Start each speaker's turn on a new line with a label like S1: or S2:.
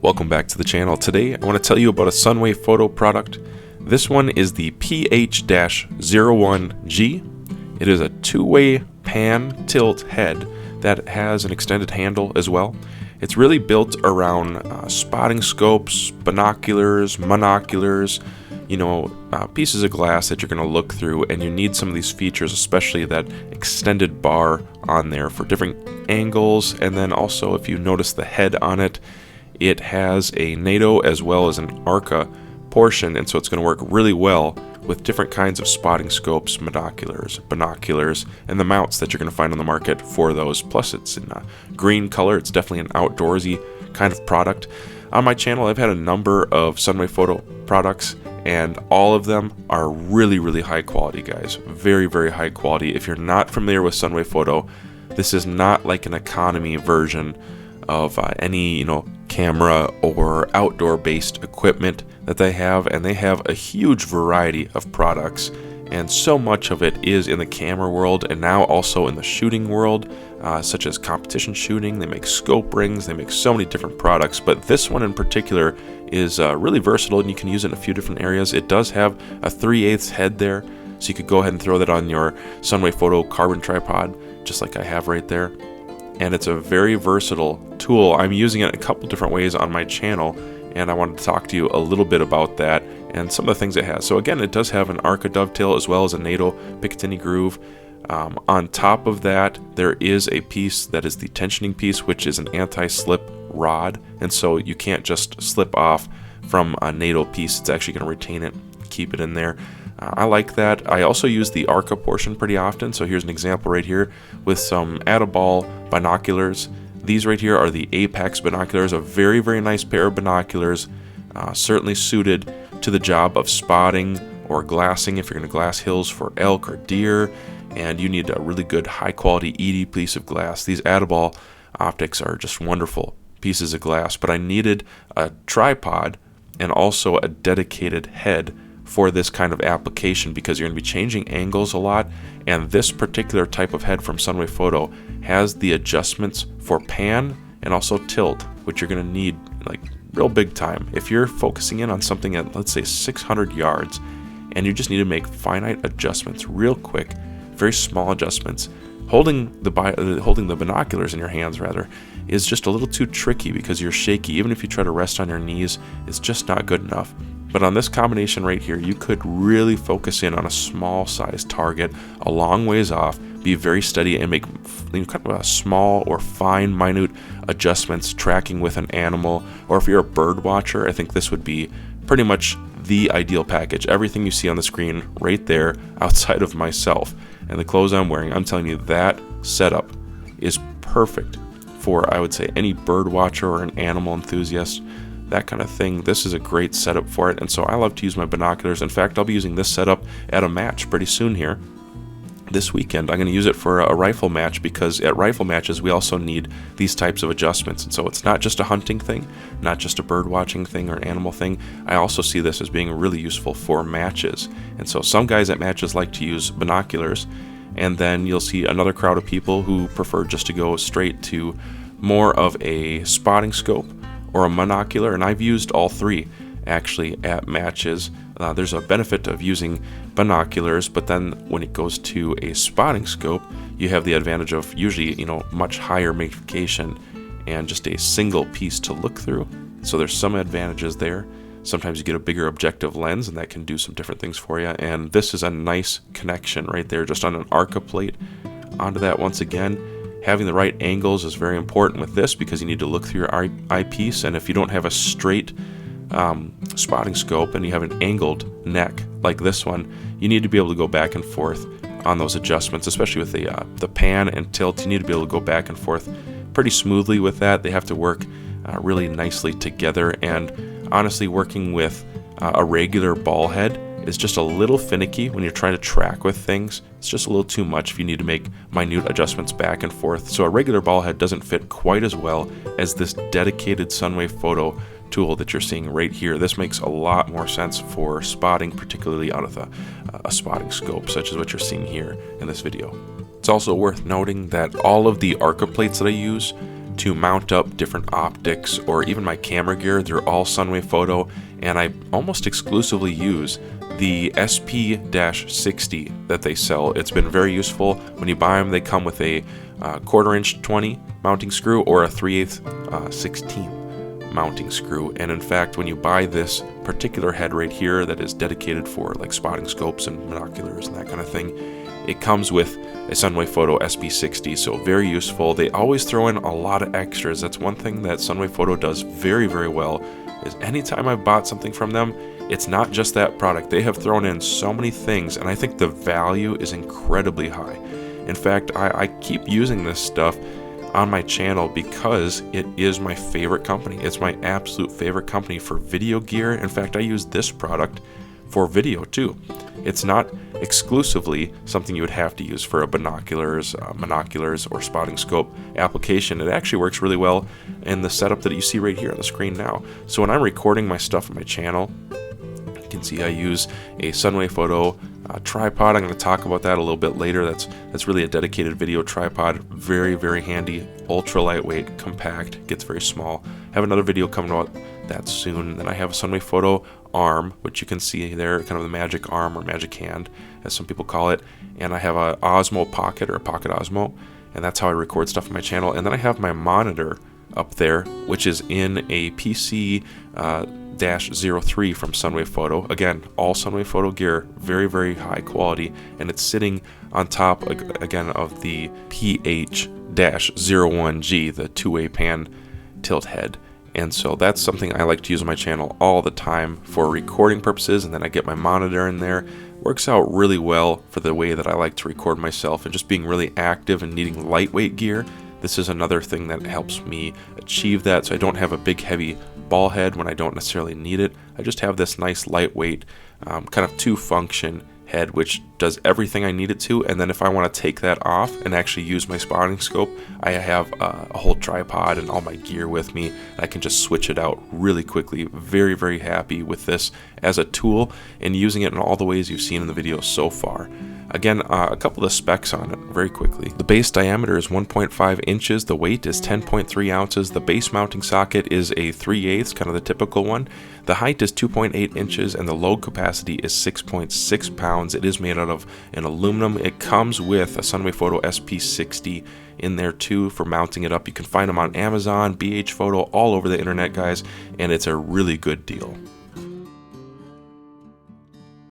S1: Welcome back to the channel. Today I want to tell you about a Sunwayfoto product. This one is the PH-01G. It is a two-way pan tilt head that has an extended handle as well. It's really built around spotting scopes, binoculars, monoculars, pieces of glass that you're going to look through, and you need some of these features, especially that extended bar on there for different angles. And then also, if you notice the head on it, it has a NATO as well as an ARCA portion, and so it's going to work really well with different kinds of spotting scopes, binoculars, and the mounts that you're going to find on the market for those. Plus, it's in a green color. It's definitely an outdoorsy kind of product. On my channel, I've had a number of Sunwayfoto products, and all of them are really, really high quality, guys. Very, very high quality. If you're not familiar with Sunwayfoto, this is not like an economy version of any camera or outdoor based equipment that they have, and they have a huge variety of products, and so much of it is in the camera world and now also in the shooting world, such as competition shooting. They make scope rings, they make so many different products, but this one in particular is really versatile, and you can use it in a few different areas. It does have a 3/8 head there, so you could go ahead and throw that on your Sunwayfoto carbon tripod, just like I have right there. And it's a very versatile tool. I'm using it a couple different ways on my channel, and I wanted to talk to you a little bit about that and some of the things it has. So again, it does have an ARCA dovetail as well as a NATO Picatinny groove. On top of that, there is a piece that is the tensioning piece, which is an anti-slip rod, and so you can't just slip off from a NATO piece. It's actually going to retain it, keep it in there. I like that. I also use the ARCA portion pretty often. So here's an example right here with some Add-A-Ball binoculars. These right here are the Apex binoculars, a very, very nice pair of binoculars, certainly suited to the job of spotting or glassing if you're going to glass hills for elk or deer, and you need a really good high quality ED piece of glass. These Add-A-Ball optics are just wonderful pieces of glass, but I needed a tripod and also a dedicated head for this kind of application because you're going to be changing angles a lot, and this particular type of head from Sunwayfoto has the adjustments for pan and also tilt, which you're going to need like real big time. If you're focusing in on something at, let's say, 600 yards, and you just need to make finite adjustments real quick, very small adjustments, holding the binoculars in your hands rather is just a little too tricky because you're shaky. Even if you try to rest on your knees, it's just not good enough. But on this combination right here, you could really focus in on a small size target a long ways off, be very steady, and make kind of a small or fine, minute adjustments tracking with an animal. Or if you're a bird watcher, I think this would be pretty much the ideal package. Everything you see on the screen right there outside of myself and the clothes I'm wearing, I'm telling you that setup is perfect for, I would say, any bird watcher or an animal enthusiast, that kind of thing. This is a great setup for it, and so I love to use my binoculars. In fact, I'll be using this setup at a match pretty soon here this weekend. I'm going to use it for a rifle match because at rifle matches we also need these types of adjustments, and so it's not just a hunting thing, not just a bird watching thing or an animal thing. I also see this as being really useful for matches, and so some guys at matches like to use binoculars, and then you'll see another crowd of people who prefer just to go straight to more of a spotting scope or a monocular, and I've used all three actually at matches. There's a benefit of using binoculars, but then when it goes to a spotting scope, you have the advantage of usually much higher magnification and just a single piece to look through. So there's some advantages there. Sometimes you get a bigger objective lens, and that can do some different things for you. And this is a nice connection right there, just on an ARCA plate onto that. Once again, having the right angles is very important with this because you need to look through your eyepiece, and if you don't have a straight spotting scope and you have an angled neck like this one, you need to be able to go back and forth on those adjustments, especially with the pan and tilt. You need to be able to go back and forth pretty smoothly with that. They have to work really nicely together, and honestly, working with a regular ball head is just a little finicky when you're trying to track with things. It's just a little too much if you need to make minute adjustments back and forth. So a regular ball head doesn't fit quite as well as this dedicated Sunwayfoto tool that you're seeing right here. This makes a lot more sense for spotting, particularly out of a spotting scope, such as what you're seeing here in this video. It's also worth noting that all of the ARCA plates that I use to mount up different optics or even my camera gear. They're all Sunwayfoto, and I almost exclusively use the SP-60 that they sell. It's been very useful. When you buy them, they come with a 1/4 inch 20 mounting screw or a 3/8 16 mounting screw. And in fact, when you buy this particular head right here that is dedicated for like spotting scopes and binoculars and that kind of thing, it comes with a Sunwayfoto SP-60, so very useful. They always throw in a lot of extras. That's one thing that Sunwayfoto does very, very well, is anytime I've bought something from them, it's not just that product. They have thrown in so many things, and I think the value is incredibly high. In fact, I keep using this stuff on my channel because it is my favorite company. It's my absolute favorite company for video gear. In fact, I use this product for video too. It's not exclusively something you would have to use for a binoculars, monoculars, or spotting scope application. It actually works really well in the setup that you see right here on the screen now. So when I'm recording my stuff on my channel, you can see I use a Sunwayfoto tripod. I'm going to talk about that a little bit later. That's really a dedicated video tripod. Very, very handy, ultra lightweight, compact, gets very small. I have another video coming out that soon. Then I have a Sunwayfoto arm, which you can see there, kind of the magic arm or magic hand, as some people call it. And I have a Osmo Pocket or a Pocket Osmo, and that's how I record stuff on my channel. And then I have my monitor up there, which is in a PC 03 from Sunwayfoto. Again, all Sunwayfoto gear, very, very high quality, and it's sitting on top again of the PH-01G, the two-way pan tilt head. And so that's something I like to use on my channel all the time for recording purposes, and then I get my monitor in there. Works out really well for the way that I like to record myself and just being really active and needing lightweight gear. This is another thing that helps me achieve that, so I don't have a big heavy ball head when I don't necessarily need it. I just have this nice lightweight kind of two-function head, which does everything I need it to. And then if I want to take that off and actually use my spotting scope, I have a whole tripod and all my gear with me. I can just switch it out really quickly. Very, very happy with this as a tool and using it in all the ways you've seen in the video so far. Again, a couple of specs on it very quickly. The base diameter is 1.5 inches, the weight is 10.3 ounces, the base mounting socket is a 3/8, kind of the typical one. The height is 2.8 inches, and the load capacity is 6.6 pounds. It is made out of an aluminum. It comes with a Sunwayfoto SP-60 in there too for mounting it up. You can find them on Amazon, PH-Photo, all over the internet, guys, and it's a really good deal.